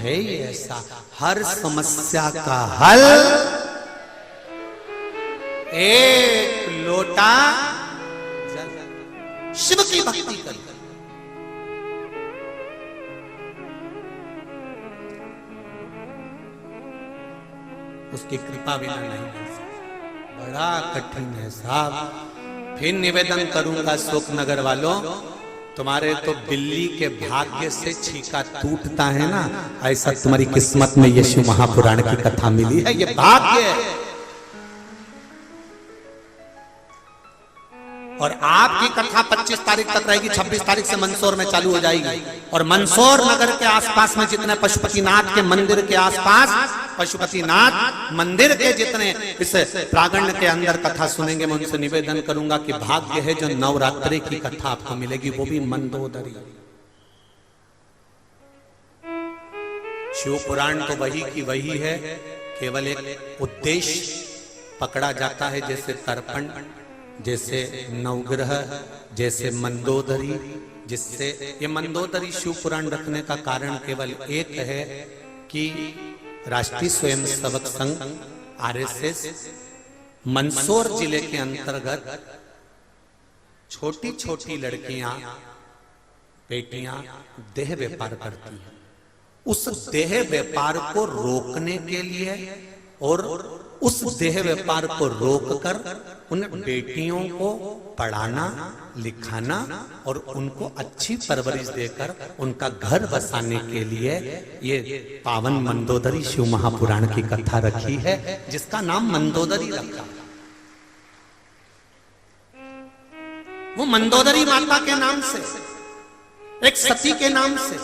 है ही ऐसा, हर समस्या का हल एक लोटा जल। शिव की भक्ति कर, उसकी कृपा बिना नहीं मिल सकती। बड़ा कठिन है साहब। फिर निवेदन करूंगा शोक नगर वालों, तुम्हारे तो बिल्ली के भाग्य से छीका टूटता है ना, ऐसा तुम्हारी किस्मत में यीशु महापुराण की कथा मिली है। ये भाग्य है। और आपकी कथा 25 तारीख तक रहेगी, 26 तारीख से मंदसौर में चालू हो जाएगी। और मंदसौर नगर के आसपास में जितने पशुपतिनाथ के मंदिर के आसपास, पशुपतिनाथ मंदिर के जितने इस प्रांगण के अंदर कथा सुनेंगे, मैं उनसे निवेदन करूंगा कि भाग्य है जो नवरात्रि की कथा आपको मिलेगी, वो भी मंदोदरी। शिव पुराण तो वही की वही है, केवल एक उद्देश्य पकड़ा जाता है, जैसे तर्पण, जैसे नवग्रह, जैसे मंदोदरी। जिससे ये मंदोदरी शिव पुराण रखने का कारण केवल एक है कि राष्ट्रीय स्वयंसेवक संघ आरएसएस मंदसौर जिले के अंतर्गत छोटी छोटी लड़कियां, बेटियां देह व्यापार करती हैं। उस देह व्यापार को रोकने के लिए और उस देह व्यापार को रोककर उन बेटियों को पढ़ाना, लिखाना और उनको अच्छी परवरिश देकर उनका घर बसाने के लिए ये पावन मंदोदरी शिव महापुराण की कथा रखी है, जिसका नाम मंदोदरी रखा। वो मंदोदरी माता के नाम से, एक सती के नाम से,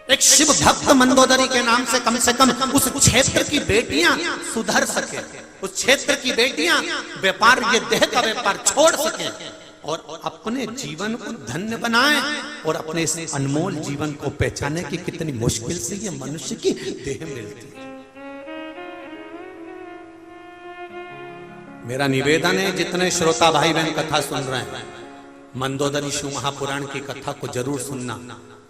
एक शिव भक्त मंदोदरी के नाम से कम उस क्षेत्र की बेटियां सुधर सके, उस क्षेत्र की बेटियां व्यापार, ये देह का व्यापार छोड़ सके और अपने जीवन को धन्य बनाएं और अपने इस अनमोल जीवन को पहचाने की कितनी मुश्किल से ये मनुष्य की देह मिलती है। मेरा निवेदन है, जितने श्रोता भाई बहन कथा सुन रहे हैं, मंदोदरी शिव महापुराण की कथा को जरूर सुनना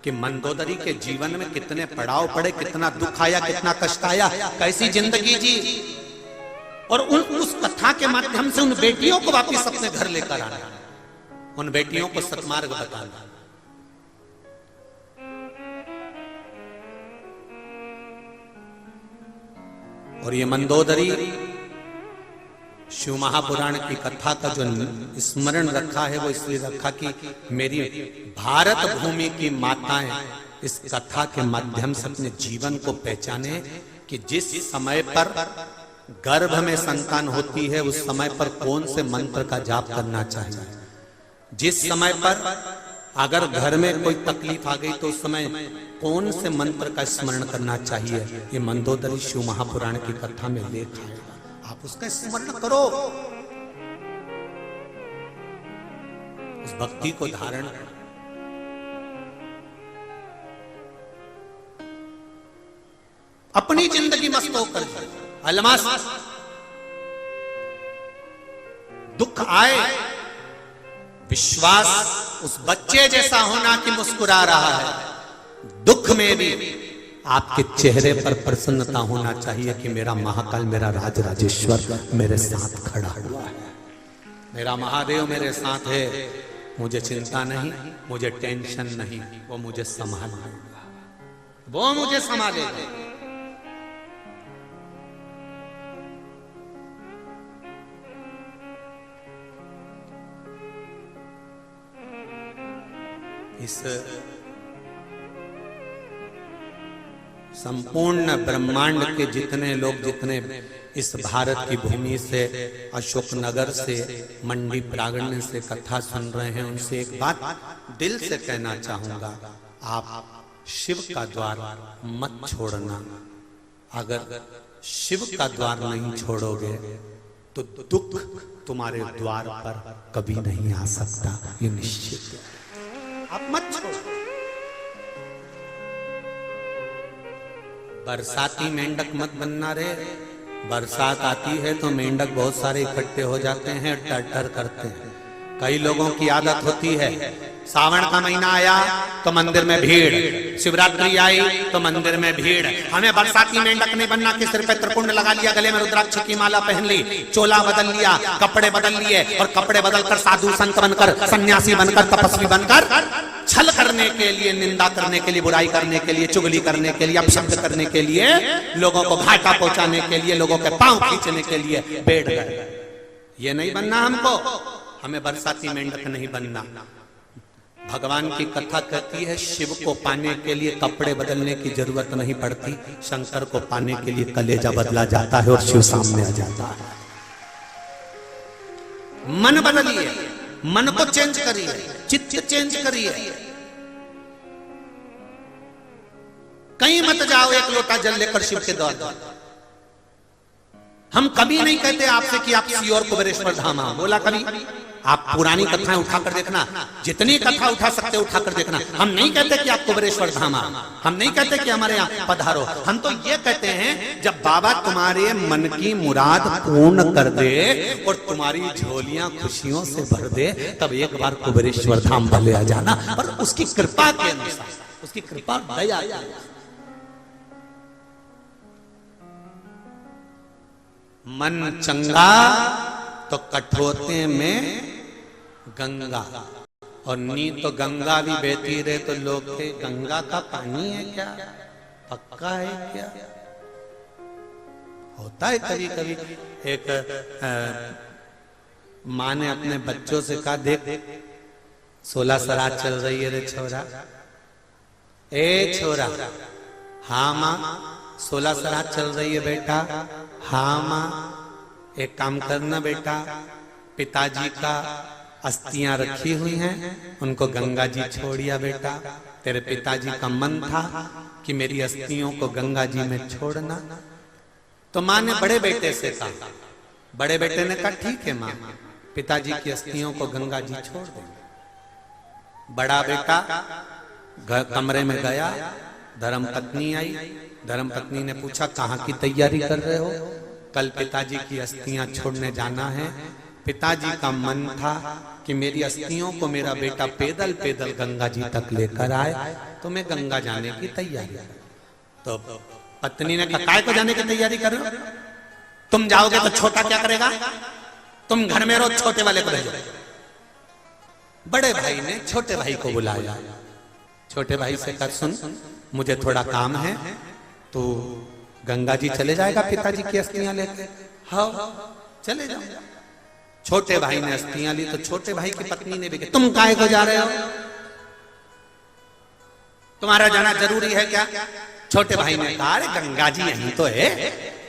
कि मंदोदरी के जीवन में कितने पड़ाव पड़े, कितना दुख आया, कितना कष्ट आया, कैसी जिंदगी जी, और उस कथा के माध्यम से उन बेटियों को वापस अपने घर लेकर आना, उन बेटियों को सत्मार्ग बताना। और ये मंदोदरी शिव महापुराण की कथा का जो स्मरण रखा है, वो इसलिए रखा कि मेरी भारत भूमि की माताएं इस कथा के माध्यम से अपने जीवन को पहचाने कि जिस समय पर गर्भ में संतान होती है, उस समय पर कौन से मंत्र का जाप करना चाहिए, जिस समय पर अगर घर में कोई तकलीफ आ गई तो उस समय कौन से मंत्र का स्मरण करना चाहिए। ये मंदोदरी शिव महापुराण की कथा में लेख है, आप उसका स्मरण करो, उस भक्ति को धारण करो। अपनी जिंदगी मस्त होकर अलमास, दुख आए, विश्वास उस बच्चे जैसा होना कि मुस्कुरा रहा है। दुख में भी आपके चेहरे पर प्रसन्नता होना चाहिए कि मेरा महाकाल, मेरा राज राजेश्वर मेरे साथ खड़ा हुआ है, मेरा महादेव मेरे साथ है, मुझे चिंता नहीं, मुझे टेंशन नहीं, वो मुझे संभालेगा, वो मुझे संभालेगा। इस संपूर्ण ब्रह्मांड के जितने लोग, जितने इस भारत की भूमि से, अशोक नगर से, मंडी प्रांगण से कथा सुन रहे हैं, उनसे एक बात दिल से कहना चाहूंगा, आप शिव का द्वार मत छोड़ना। अगर शिव का द्वार नहीं छोड़ोगे तो दुख तुम्हारे द्वार पर कभी नहीं आ सकता, ये निश्चित है। आप मत छोड़ो। बरसाती मेंढक मत बनना रे। बरसात आती है तो मेंढक बहुत सारे इकट्ठे हो जाते हैं, टर टर करते हैं। कई लोगों की आदत होती है सावन का महीना आया तो मंदिर में भीड़, शिवरात्रि आई तो मंदिर में भीड़। हमें बरसाती मेंढक नहीं बनना कि सिर पे त्रिपुंड लगा लिया, गले में रुद्राक्ष की माला पहन ली, चोला बदल लिया, कपड़े बदल लिए और कपड़े बदलकर साधु संत बनकर, सन्यासी बनकर, तपस्वी बनकर छल करने के लिए, निंदा करने के लिए, बुराई करने के लिए, चुगली करने के लिए, अपशब्द करने के लिए, लोगों को घाटा पहुंचाने के लिए, लोगों के पांव खींचने के लिए बैठ गए। ये नहीं बनना हमको, हमें बरसाती मेंढक नहीं बनना। भगवान की कथा कहती है शिव को पाने के लिए कपड़े बदलने की जरूरत नहीं पड़ती, शंकर को पाने के लिए कलेजा बदला जाता है और शिव सामने आ जाता है। मन बदलिए, मन को चेंज करिए, चित्त चेंज करिए। कहीं मत जाओ एक लोटा जल लेकर शिव के द्वार। हम कभी नहीं कहते आपसे कि आप सीओर कुबेरेश्वर धाम आओ, बोला कभी? आप पुरानी कथाएं उठाकर देखना, जितनी कथा उठा सकते उठाकर देखना। हम नहीं कहते कि आप कुबेरेश्वर धाम आओ, हम नहीं कहते कि हमारे यहाँ पधारो। हम तो ये कहते हैं जब बाबा तुम्हारे मन की मुराद पूर्ण कर दे और तुम्हारी झोलियां खुशियों से भर दे, तब एक बार कुबेरेश्वर धाम भले आ जाना, पर उसकी कृपा के अनुसार, उसकी कृपा दया। मन चंगा तो कठोते में गंगा, और नी तो गंगा भी बहती रहे तो लोग के गंगा का पानी है क्या, पक्का है क्या? होता है कभी कभी। एक माँ ने अपने बच्चों से कहा, देख 16 सरात चल रही है रे छोरा। ए छोरा, हाँ माँ 16 सरात चल रही है बेटा। हाँ माँ। एक काम करना बेटा, पिताजी का अस्थियां रखी हुई हैं, उनको गंगा जी छोड़िया बेटा। तेरे पिताजी का मन था कि मेरी अस्थियों को गंगा जी में छोड़ना। तो माँ ने बड़े बेटे से कहा, बड़े बेटे ने कहा ठीक है माँ, पिताजी की अस्थियों को गंगा जी छोड़ दो। बड़ा बेटा कमरे में गया, धर्मपत्नी आई। धर्मपत्नी ने पूछा कहाँ की तैयारी कर रहे हो? कल पिताजी की अस्थियां छोड़ने जाना है। पिताजी का मन था कि मेरी अस्थियों को मेरा बेटा पैदल पैदल गंगा जी तक लेकर आए, तो मैं गंगा जाने की तैयारी। तो पत्नी ने कहा काय को जाने की तैयारी कर रहे हो? तुम जाओगे तो छोटा क्या करेगा? तुम घर में रहो, छोटे वाले को भेजो। बड़े भाई ने छोटे भाई को बुलाया। छोटे भाई से कहा सुन, मुझे थोड़ा काम है, तो गंगा जी चले जाएगा पिताजी की अस्थियां लेके? हाँ चले जाओ। छोटे भाई ने अस्थियां ली तो छोटे भाई की पत्नी ने भी कहा तुम काहे को जा रहे हो? तुम्हारा जाना जरूरी है क्या? छोटे भाई ने कहा अरे गंगा जी यहीं तो है,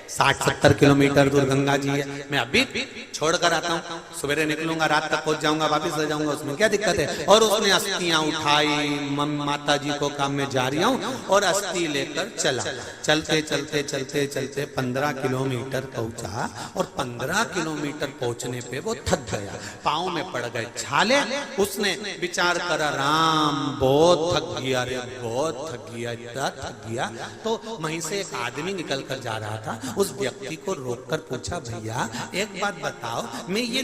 60-70 किलोमीटर दूर गंगा जी है, मैं अभी छोड़कर आता हूँ, सवेरे निकलूंगा, रात तक पहुंच जाऊंगा, वापिस ले जाऊंगा, उसमें क्या दिक्कत है? और उसने अस्थियां उठाई, माता जी को काम में जा रही हूँ, और अस्थि लेकर चला। चलते चलते चलते चलते 15 किलोमीटर पहुंचा, और 15 किलोमीटर पहुंचने पे वो थक गया, पाँव में पड़ गए छाले। उसने विचार करा राम बहुत थक गया रे, बहुत थक गया, इतना थक गया। तो वहीं से एक आदमी निकल कर जा रहा था, उस व्यक्ति को रोककर पूछा भैया एक बात बताओ, मैं ये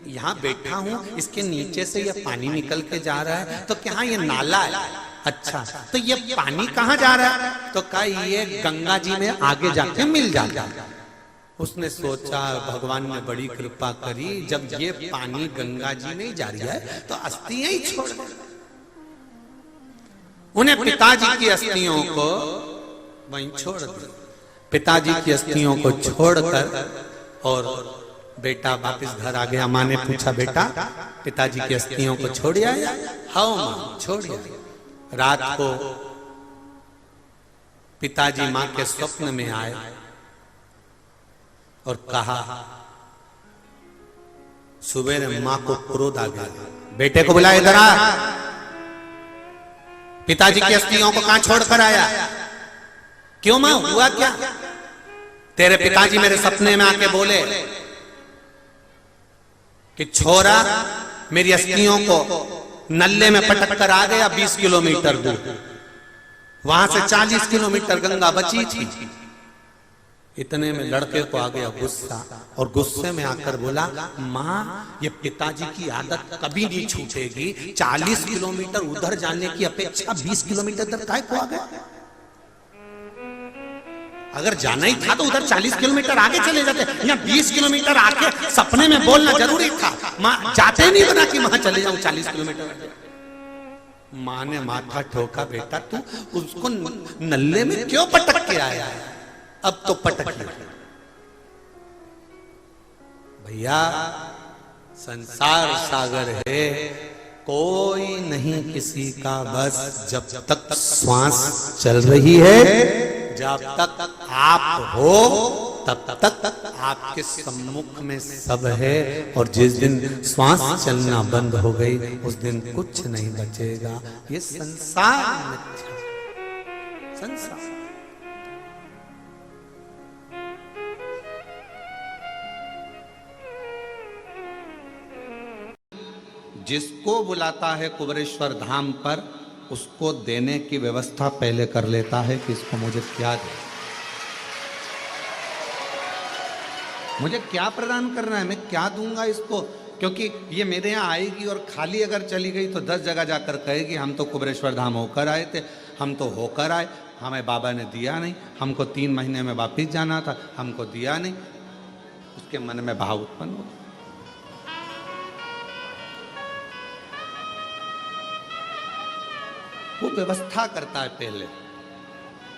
यहाँ बैठा हूँ, इसके नीचे से ये पानी निकल के जा रहा है, तो क्या ये नाला है? अच्छा तो ये पानी कहाँ जा रहा है? तो कहा ये गंगा जी में आगे जाके मिल जाता है। उसने सोचा भगवान ने बड़ी कृपा करी, जब ये पानी गंगा जी नहीं जा रही है तो अस्थियां ही छोड़। उन्हें पिताजी की अस्थियों को वहीं छोड़ दिया। पिताजी की अस्थियों को छोड़कर और बेटा वापस घर आ गया। माँ ने पूछा बेटा पिताजी की अस्थियों को छोड़ आया? हाँ माँ छोड़ आया। रात को पिताजी माँ के स्वप्न में आए और कहा, सुबह माँ को क्रोध आ गया, बेटे को बुलाए इधर आ, पिताजी की अस्थियों को कहां छोड़कर आया? क्यों मां, हुआ क्या? तेरे पिताजी मेरे सपने में आके बोले कि छोरा मेरी अस्थियों को नल्ले में पटक कर आ गया 20 किलोमीटर दूर, वहां से 40 किलोमीटर गंगा बची थी, इतने में लड़के को आ गया गुस्सा और गुस्से में आकर बोला, माँ ये पिताजी की आदत कभी नहीं छूटेगी, 40 किलोमीटर उधर जाने की अपेक्षा 20 किलोमीटर इधर काहे को आ गया? अगर जाना ही था तो उधर 40 किलोमीटर आगे चले जाते, या 20 किलोमीटर आके सपने में बोलना जरूरी था। माँ जाते नहीं बना कि वहां चले जाऊं 40 किलोमीटर। माँ ने माथा ठोका, बेटा तू उसको नल्ले में क्यों पटक के आया है? अब तो पटक भैया, संसार सागर है, कोई नहीं किसी का बस। जब तक श्वास चल रही है, जब तक आप हो, तब तक आपके सम्मुख में सब है। और जिस दिन श्वास चलना बंद हो गई, उस दिन कुछ नहीं बचेगा। ये संसार मिथ्या, संसार। जिसको बुलाता है कुबरेश्वर धाम पर, उसको देने की व्यवस्था पहले कर लेता है कि इसको मुझे क्या दे, मुझे क्या प्रदान करना है, मैं क्या दूंगा इसको। क्योंकि ये मेरे यहाँ आएगी और खाली अगर चली गई तो 10 जगह जाकर कहेगी हम तो कुबरेश्वर धाम होकर आए थे, हम तो होकर आए, हमें बाबा ने दिया नहीं, हमको 3 महीने में वापिस जाना था, हमको दिया नहीं। उसके मन में भाव उत्पन्न होता। वो व्यवस्था करता है पहले।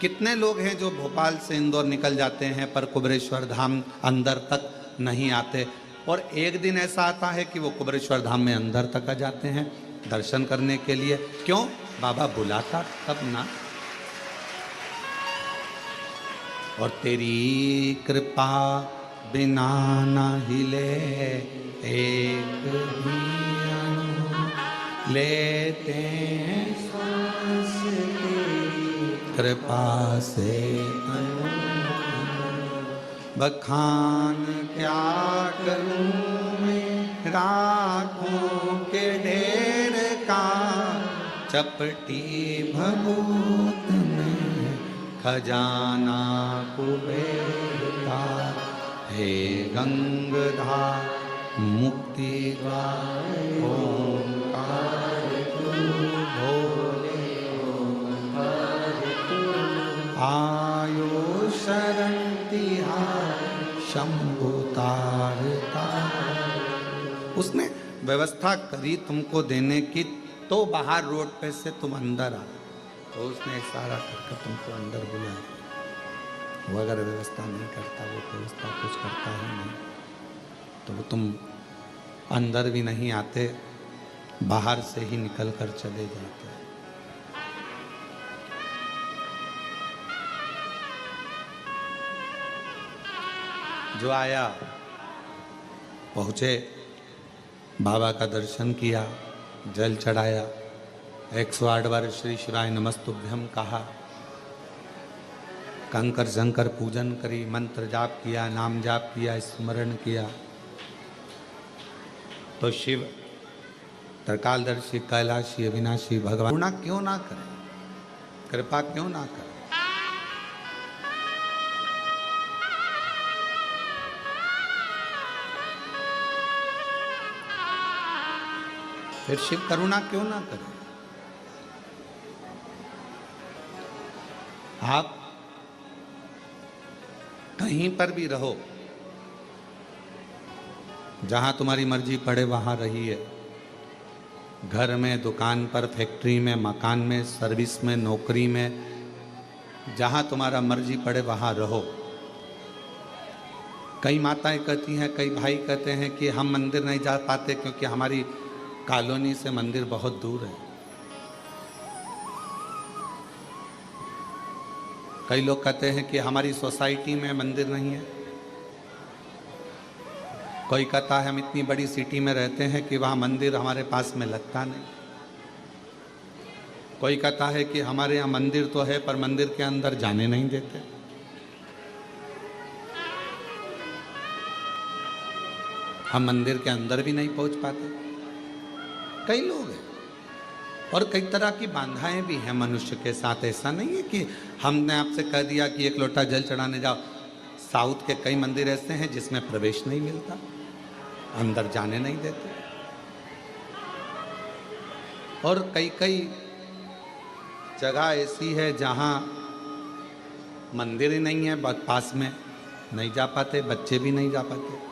कितने लोग हैं जो भोपाल से इंदौर निकल जाते हैं पर कुबरेश्वर धाम अंदर तक नहीं आते, और एक दिन ऐसा आता है कि वो कुबरेश्वर धाम में अंदर तक आ जाते हैं दर्शन करने के लिए। क्यों? बाबा बुलाता तब ना। और तेरी कृपा बिना ना हिले एक भी अणु लेते हैं सांस तेरी कृपा से अनु। बखान क्या करूं मैं राखों के ढेर का, चपटी भभूत में खजाना कुबेर का। हे गंगाधर मुक्ति द्वार ओंकार तू भोले ओंकार तू, आयो शरण तिहार शंभु तारता। उसने व्यवस्था करी तुमको देने की, तो बाहर रोड पे से तुम अंदर आ, तो उसने इशारा करके तुमको अंदर बुलाया। वो अगर व्यवस्था नहीं करता, वो व्यवस्था कुछ करता ही नहीं, तो वो तुम अंदर भी नहीं आते, बाहर से ही निकल कर चले जाते। जो आया पहुंचे, बाबा का दर्शन किया, जल चढ़ाया, 108 बार श्री शिवाय नमस्तुभ्यम कहा, कंकर शंकर पूजन करी, मंत्र जाप किया, नाम जाप किया, स्मरण किया, तो शिव त्रिकालदर्शी कैलाशी अविनाशी भगवान करुणा क्यों ना करे, कृपा क्यों ना करे। फिर शिव करुणा क्यों ना करे। आप कहीं पर भी रहो, जहां तुम्हारी मर्जी पड़े वहां रहिए। घर में, दुकान पर, फैक्ट्री में, मकान में, सर्विस में, नौकरी में, जहां तुम्हारा मर्जी पड़े वहां रहो। कई माताएं कहती हैं, कई भाई कहते हैं कि हम मंदिर नहीं जा पाते क्योंकि हमारी कॉलोनी से मंदिर बहुत दूर है। कई लोग कहते हैं कि हमारी सोसाइटी में मंदिर नहीं है। कोई कहता है हम इतनी बड़ी सिटी में रहते हैं कि वहाँ मंदिर हमारे पास में लगता नहीं। कोई कहता है कि हमारे यहाँ मंदिर तो है पर मंदिर के अंदर जाने नहीं देते। हम मंदिर के अंदर भी नहीं पहुँच पाते। कई लोग हैं और कई तरह की बाधाएं भी हैं मनुष्य के साथ। ऐसा नहीं है कि हमने आपसे कह दिया कि 1 लोटा जल चढ़ाने जाओ, साउथ के कई मंदिर ऐसे हैं जिसमें प्रवेश नहीं मिलता, अंदर जाने नहीं देते, और कई कई जगह ऐसी है जहां मंदिर ही नहीं है, पास में नहीं जा पाते, बच्चे भी नहीं जा पाते।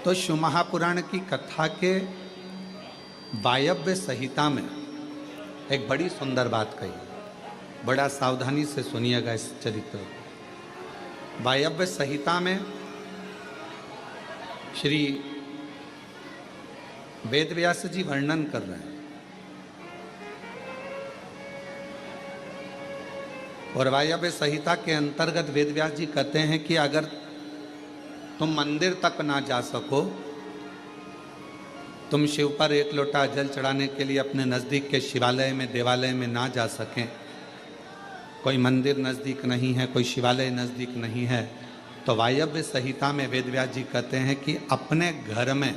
तो शिव महापुराण की कथा के वायव्य संहिता में एक बड़ी सुंदर बात कही, बड़ा सावधानी से सुनिएगा इस चरित्र को। वायव्य संहिता में श्री वेदव्यास जी वर्णन कर रहे हैं, और वायव्य संहिता के अंतर्गत वेदव्यास जी कहते हैं कि अगर तुम मंदिर तक ना जा सको, तुम शिव पर एक लोटा जल चढ़ाने के लिए अपने नज़दीक के शिवालय में, देवालय में ना जा सकें, कोई मंदिर नज़दीक नहीं है, कोई शिवालय नज़दीक नहीं है, तो वायव्य संहिता में वेदव्यास जी कहते हैं कि अपने घर में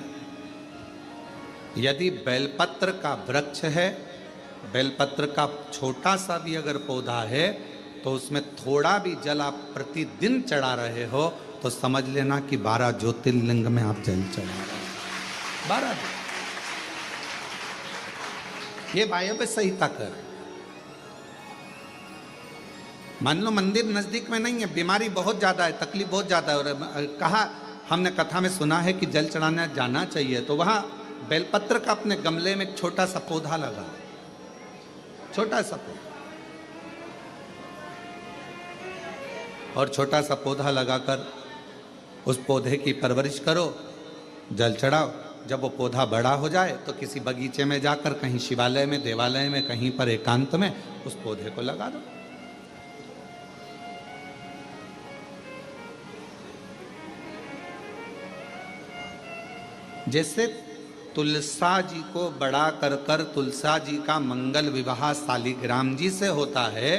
यदि बेलपत्र का वृक्ष है, बेलपत्र का छोटा सा भी अगर पौधा है, तो उसमें थोड़ा भी जल आप प्रतिदिन चढ़ा रहे हो तो समझ लेना कि 12 ज्योतिर्लिंग में आप जल चढ़ा रहे हो। 12। ये वायव्य संहिता कर, मान लो मंदिर नजदीक में नहीं है, बीमारी बहुत ज्यादा है, तकलीफ बहुत ज्यादा है, और कहा हमने कथा में सुना है कि जल चढ़ाने जाना चाहिए, तो वहां बेलपत्र का अपने गमले में एक छोटा सा पौधा लगा, छोटा सा पौधा, और छोटा सा पौधा लगाकर उस पौधे की परवरिश करो, जल चढ़ाओ। जब वो पौधा बड़ा हो जाए तो किसी बगीचे में जाकर, कहीं शिवालय में, देवालय में, कहीं पर एकांत में उस पौधे को लगा दो। जैसे तुलसा जी को बड़ा कर कर तुलसा जी का मंगल विवाह शालिग्राम जी से होता है,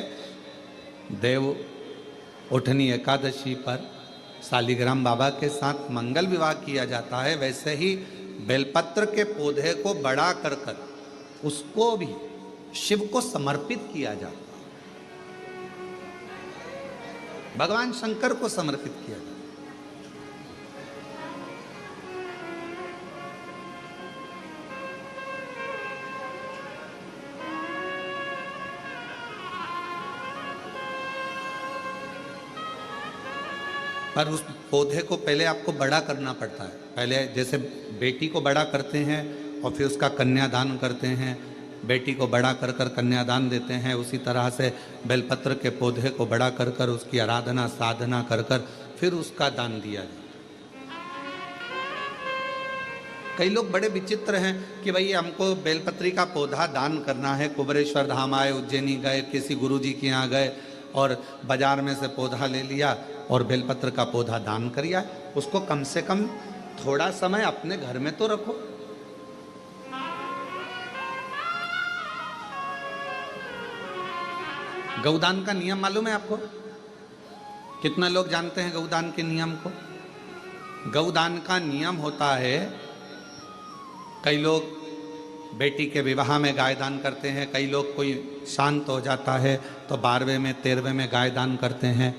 देव उठनी एकादशी पर शालिग्राम बाबा के साथ मंगल विवाह किया जाता है, वैसे ही बेलपत्र के पौधे को बड़ा कर कर उसको भी शिव को समर्पित किया जाता है, भगवान शंकर को समर्पित किया जाता है। पर उस पौधे को पहले आपको बड़ा करना पड़ता है। पहले जैसे बेटी को बड़ा करते हैं और फिर उसका कन्यादान करते हैं, बेटी को बड़ा कर कर कन्यादान देते हैं, उसी तरह से बेलपत्र के पौधे को बड़ा कर कर उसकी आराधना साधना कर कर फिर उसका दान दिया जाए। कई लोग बड़े विचित्र हैं कि भाई हमको बेलपत्री का पौधा दान करना है, कुबरेश्वर धाम आए, उज्जैनी गए, किसी गुरुजी के यहाँ गए और बाजार में से पौधा ले लिया और बेलपत्र का पौधा दान करिया। उसको कम से कम थोड़ा समय अपने घर में तो रखो। गौदान का नियम मालूम है आपको? कितना लोग जानते हैं गौदान के नियम को? गौदान का नियम होता है, कई लोग बेटी के विवाह में गाय दान करते हैं, कई लोग कोई शांत हो जाता है तो 12वें में 13वें में गाय दान करते हैं,